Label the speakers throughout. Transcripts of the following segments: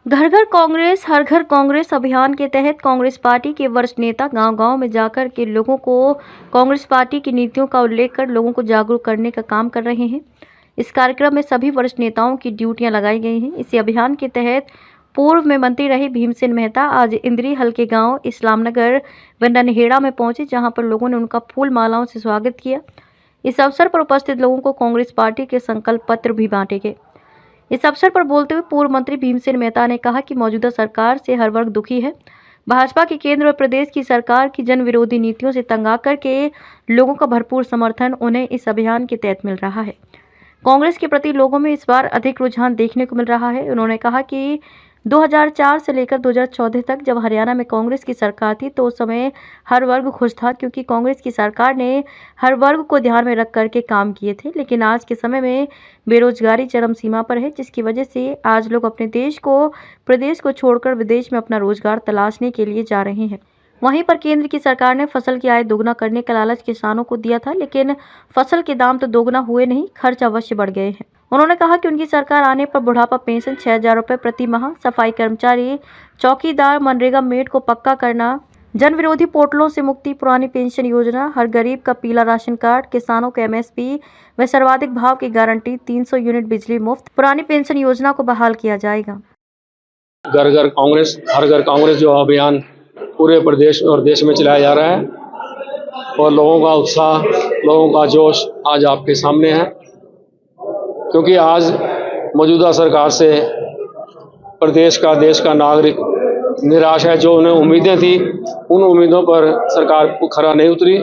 Speaker 1: घर घर कांग्रेस हर घर कांग्रेस अभियान के तहत कांग्रेस पार्टी के वरिष्ठ नेता गांव-गांव में जाकर के लोगों को कांग्रेस पार्टी की नीतियों का उल्लेख कर लोगों को जागरूक करने का काम कर रहे हैं। इस कार्यक्रम में सभी वरिष्ठ नेताओं की ड्यूटियां लगाई गई हैं। इसी अभियान के तहत पूर्व में मंत्री रहे भीमसेन मेहता आज इंद्री हल्के गांव इस्लामनगर व ननहेड़ा में पहुंचे, जहां पर लोगों ने उनका फूल मालाओं से स्वागत किया। इस अवसर पर उपस्थित लोगों को कांग्रेस पार्टी के संकल्प पत्र भी बांटे गए। इस अवसर पर बोलते हुए पूर्व मंत्री भीमसेन मेहता ने कहा कि मौजूदा सरकार से हर वर्ग दुखी है। भाजपा की केंद्र और प्रदेश की सरकार की जन विरोधी नीतियों से तंग आकर के लोगों का भरपूर समर्थन उन्हें इस अभियान के तहत मिल रहा है। कांग्रेस के प्रति लोगों में इस बार अधिक रुझान देखने को मिल रहा है। उन्होंने कहा कि 2004 से लेकर 2014 तक जब हरियाणा में कांग्रेस की सरकार थी तो उस समय हर वर्ग खुश था, क्योंकि कांग्रेस की सरकार ने हर वर्ग को ध्यान में रख करके काम किए थे। लेकिन आज के समय में बेरोजगारी चरम सीमा पर है, जिसकी वजह से आज लोग अपने प्रदेश को छोड़कर विदेश में अपना रोजगार तलाशने के लिए जा रहे हैं। वहीं पर केंद्र की सरकार ने फसल की आय दोगुना करने का लालच किसानों को दिया था, लेकिन फसल के दाम तो दोगुना हुए नहीं, खर्च अवश्य बढ़ गए हैं। उन्होंने कहा कि उनकी सरकार आने पर बुढ़ापा पेंशन 6,000 रुपये प्रति माह, सफाई कर्मचारी, चौकीदार, मनरेगा मेट को पक्का करना, जन विरोधी पोर्टलों से मुक्ति, पुरानी पेंशन योजना, हर गरीब का पीला राशन कार्ड, किसानों को MSP व सर्वाधिक भाव की गारंटी, 300 यूनिट बिजली मुफ्त, पुरानी पेंशन योजना को बहाल किया जाएगा।
Speaker 2: घर घर कांग्रेस हर घर कांग्रेस जो अभियान पूरे प्रदेश और देश में चलाया जा रहा है और लोगों का उत्साह, लोगों का जोश आज आपके सामने है, क्योंकि आज मौजूदा सरकार से प्रदेश का, देश का नागरिक निराश है। जो उन्हें उम्मीदें थी उन उम्मीदों पर सरकार खरा नहीं उतरी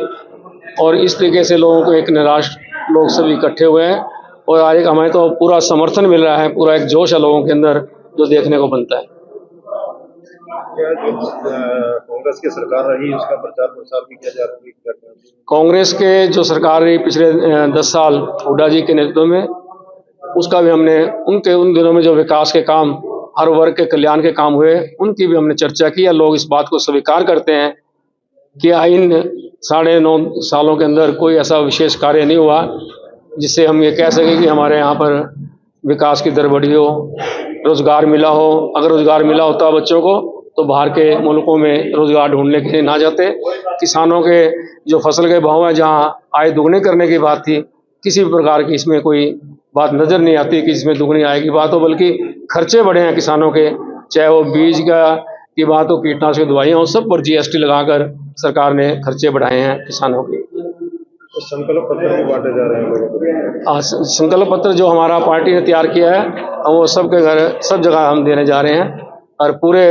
Speaker 2: और इस तरीके से लोगों को एक निराश लोग सभी इकट्ठे हुए हैं और आज हमें तो पूरा समर्थन मिल रहा है, पूरा एक जोश है लोगों के अंदर जो देखने को बनता है।
Speaker 3: क्या जो कांग्रेस की सरकार रही उसका प्रचार प्रसार भी किया जा रहा है?
Speaker 2: कांग्रेस के जो सरकार रही पिछले 10 साल हुड्डा जी के नेतृत्व में, उसका भी हमने उन दिनों में जो विकास के काम, हर वर्ग के कल्याण के काम हुए, उनकी भी हमने चर्चा की। लोग इस बात को स्वीकार करते हैं कि इन 9.5 सालों के अंदर कोई ऐसा विशेष कार्य नहीं हुआ जिससे हम ये कह सकें कि हमारे यहाँ पर विकास की दर बढ़ी हो, रोजगार मिला हो। अगर रोजगार मिला होता बच्चों को तो बाहर के मुल्कों में रोजगार ढूंढने के लिए ना जाते। किसानों के जो फसल के भाव हैं, जहाँ आय दुगने करने की बात थी, किसी भी प्रकार की इसमें कोई बात नजर नहीं आती कि इसमें दुगनी आय की बात हो, बल्कि खर्चे बढ़े हैं किसानों के, चाहे वो बीज की बात हो, कीटनाशक दवाइयाँ हो, सब पर GST लगाकर सरकार ने खर्चे बढ़ाए हैं किसानों के।
Speaker 3: तो संकल्प पत्र भी बांटे जा रहे हैं।
Speaker 2: संकल्प पत्र जो हमारा पार्टी ने तैयार किया है, वो सबके घर सब जगह हम देने जा रहे हैं और पूरे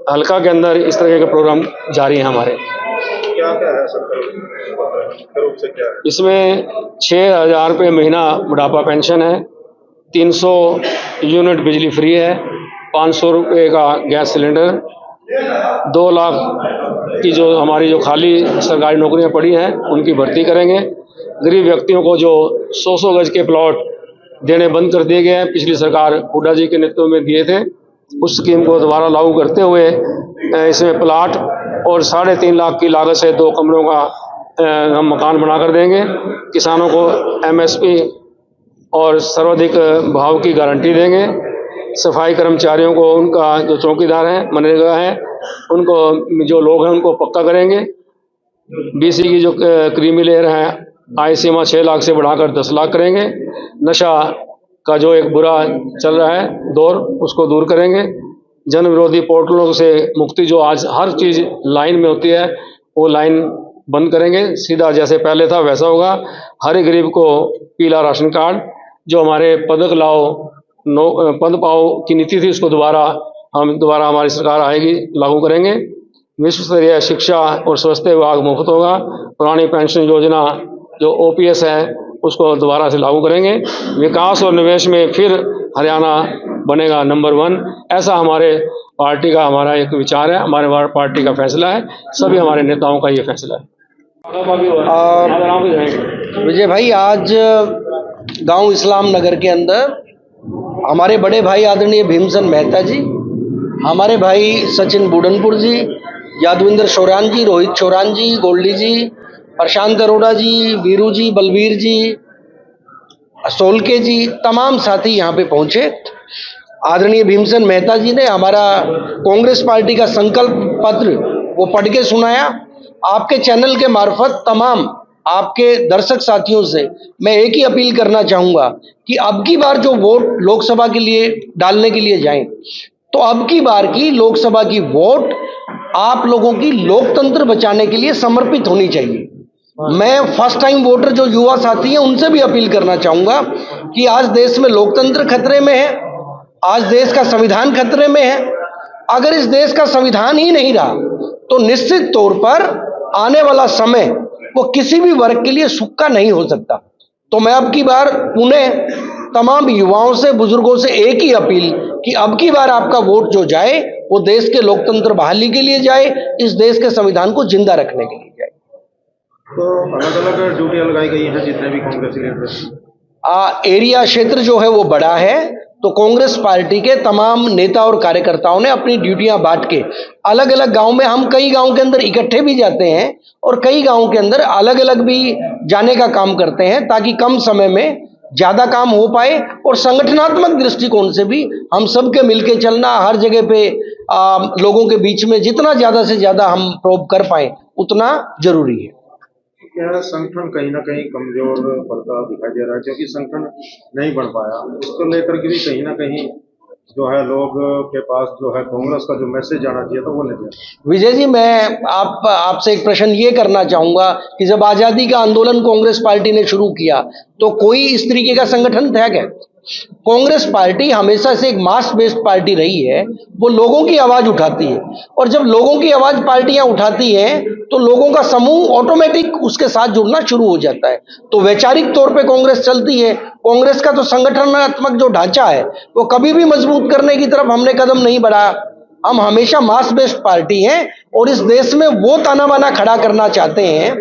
Speaker 2: हल्का के अंदर इस तरह के प्रोग्राम जारी हैं हमारे।
Speaker 3: क्या क्या है संकल्प रूप से? क्या है
Speaker 2: इसमें? 6,000 रुपये महीना बुढ़ापा पेंशन है, 300 यूनिट बिजली फ्री है, 500 रुपये का गैस सिलेंडर, 2 लाख की जो हमारी जो खाली सरकारी नौकरियां पड़ी हैं उनकी भर्ती करेंगे। गरीब व्यक्तियों को जो 100 गज के प्लॉट देने बंद कर दिए गए हैं, पिछली सरकार हुड्डा जी के नेतृत्व में दिए थे, उस स्कीम को दोबारा लागू करते हुए इसमें प्लाट और 3.5 लाख की लागत से 2 कमरों का हम मकान बना कर देंगे। किसानों को MSP और सर्वाधिक भाव की गारंटी देंगे। सफाई कर्मचारियों को, उनका जो चौकीदार हैं, मनरेगा हैं, उनको जो लोग हैं उनको पक्का करेंगे। BC की जो क्रीमी लेयर है, आय सीमा 6 लाख से बढ़ाकर 10 लाख करेंगे। नशा का जो एक बुरा चल रहा है दौर, उसको दूर करेंगे। जन विरोधी पोर्टलों से मुक्ति, जो आज हर चीज़ लाइन में होती है वो लाइन बंद करेंगे, सीधा जैसे पहले था वैसा होगा। हर एक गरीब को पीला राशन कार्ड, जो हमारे पदक लाओ पद पाओ की नीति थी, उसको दोबारा हमारी सरकार आएगी लागू करेंगे। विश्व स्तरीय शिक्षा और स्वास्थ्य विभाग मुफ्त होगा। पुरानी पेंशन योजना जो OPS है उसको दोबारा से लागू करेंगे। विकास और निवेश में फिर हरियाणा बनेगा नंबर 1। ऐसा हमारे पार्टी का हमारा एक विचार है, हमारे पार्टी का फैसला है, सभी हमारे नेताओं का ये फैसला है।
Speaker 4: विजय भाई, आज गांव इस्लाम नगर के अंदर हमारे बड़े भाई आदरणीय भीमसेन मेहता जी, हमारे भाई सचिन बुडनपुर जी, यादविंदर शोरान जी, रोहित शोरान जी, गोल्डी जी, प्रशांत अरोड़ा जी, वीरू जी, बलबीर जी, सोलके जी, तमाम साथी यहाँ पे पहुँचे आदरणीय भीमसेन मेहता जी ने हमारा कांग्रेस पार्टी का संकल्प पत्र वो पढ़ के सुनाया। आपके चैनल के मार्फत तमाम आपके दर्शक साथियों से मैं एक ही अपील करना चाहूँगा कि अब की बार जो वोट लोकसभा के लिए डालने के लिए जाएं, तो अब की बार की लोकसभा की वोट आप लोगों की लोकतंत्र बचाने के लिए समर्पित होनी चाहिए। मैं फर्स्ट टाइम वोटर जो युवा साथी हैं उनसे भी अपील करना चाहूँगा कि आज देश में लोकतंत्र खतरे में है, आज देश का संविधान खतरे में है। अगर इस देश का संविधान ही नहीं रहा तो निश्चित तौर पर आने वाला समय वो किसी भी वर्ग के लिए सुख का नहीं हो सकता। तो मैं अब की बार पुनः तमाम युवाओं से, बुजुर्गों से एक ही अपील कि अब की बार आपका वोट जो जाए वो देश के लोकतंत्र बहाली के लिए जाए, इस देश के संविधान को जिंदा रखने के लिए जाए।
Speaker 3: तो अलग अलग ड्यूटियां लगाई गई हैं जितने भी कांग्रेस लीडर।
Speaker 4: एरिया क्षेत्र जो है वो बड़ा है, तो कांग्रेस पार्टी के तमाम नेता और कार्यकर्ताओं ने अपनी ड्यूटियां बांट के अलग अलग गांव में, हम कई गांव के अंदर इकट्ठे भी जाते हैं और कई गांव के अंदर अलग अलग भी जाने का काम करते हैं, ताकि कम समय में ज्यादा काम हो पाए और संगठनात्मक दृष्टिकोण से भी हम सबके मिलके चलना, हर जगह पे लोगों के बीच में जितना ज्यादा से ज्यादा हम प्रोब कर पाए उतना जरूरी है।
Speaker 3: क्या संगठन कहीं ना कहीं कमजोर पड़ता दिखाई दे रहा है, क्योंकि संगठन नहीं बन पाया, इसको लेकर के भी कहीं ना कहीं जो है लोग के पास जो है कांग्रेस का जो मैसेज जाना चाहिए तो वो नहीं जाता।
Speaker 4: विजय जी, मैं आपसे एक प्रश्न ये करना चाहूंगा कि जब आजादी का आंदोलन कांग्रेस पार्टी ने शुरू किया तो कोई इस तरीके का संगठन था क्या? कांग्रेस पार्टी हमेशा से एक मास बेस्ड पार्टी रही है, वो लोगों की आवाज उठाती है और जब लोगों की आवाज पार्टियां उठाती हैं तो लोगों का समूह ऑटोमेटिक उसके साथ जुड़ना शुरू हो जाता है। तो वैचारिक तौर पे कांग्रेस चलती है। कांग्रेस का तो संगठनात्मक जो ढांचा है वो कभी भी मजबूत करने की तरफ हमने कदम नहीं बढ़ाया। हम हमेशा मास बेस्ड पार्टी हैं और इस देश में वो ताना बाना खड़ा करना चाहते हैं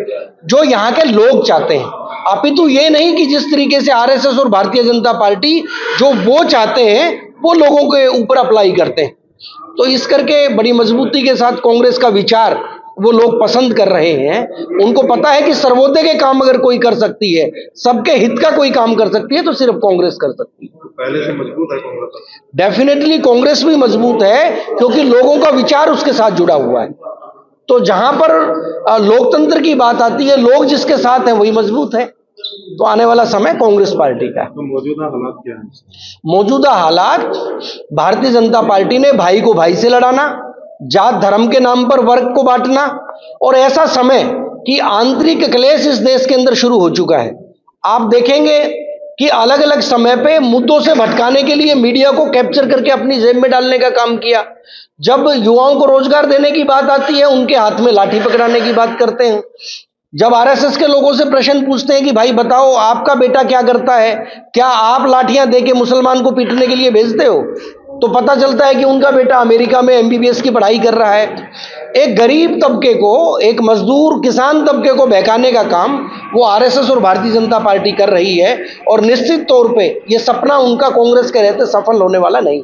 Speaker 4: जो यहाँ के लोग चाहते हैं, अपितु ये नहीं कि जिस तरीके से आरएसएस और भारतीय जनता पार्टी जो वो चाहते हैं वो लोगों के ऊपर अप्लाई करते हैं। तो इस करके बड़ी मजबूती के साथ कांग्रेस का विचार वो लोग पसंद कर रहे हैं। उनको पता है कि सर्वोदय के काम अगर कोई कर सकती है, सबके हित का कोई काम कर सकती है, तो सिर्फ कांग्रेस कर सकती है।
Speaker 3: पहले से मजबूत है कांग्रेस?
Speaker 4: डेफिनेटली कांग्रेस भी मजबूत है क्योंकि लोगों का विचार उसके साथ जुड़ा हुआ है। तो जहां पर लोकतंत्र की बात आती है, लोग जिसके साथ हैं वही मजबूत है। तो आने वाला समय कांग्रेस पार्टी का है।
Speaker 3: तो मौजूदा हालात क्या है?
Speaker 4: मौजूदा हालात, भारतीय जनता पार्टी ने भाई को भाई से लड़ाना, जात धर्म के नाम पर वर्ग को बांटना और ऐसा समय कि आंतरिक क्लेश इस देश के अंदर शुरू हो चुका है। आप देखेंगे कि अलग अलग समय पे मुद्दों से भटकाने के लिए मीडिया को कैप्चर करके अपनी जेब में डालने का काम किया। जब युवाओं को रोजगार देने की बात आती है, उनके हाथ में लाठी पकड़ाने की बात करते हैं। जब आरएसएस के लोगों से प्रश्न पूछते हैं कि भाई बताओ आपका बेटा क्या करता है, क्या आप लाठियां देके मुसलमान को पीटने के लिए भेजते हो, तो पता चलता है कि उनका बेटा अमेरिका में एमबीबीएस की पढ़ाई कर रहा है। एक गरीब तबके को, एक मजदूर किसान तबके को बहकाने का काम वो आरएसएस और भारतीय जनता पार्टी कर रही है और निश्चित तौर पे ये सपना उनका कांग्रेस के रहते सफल होने वाला नहीं।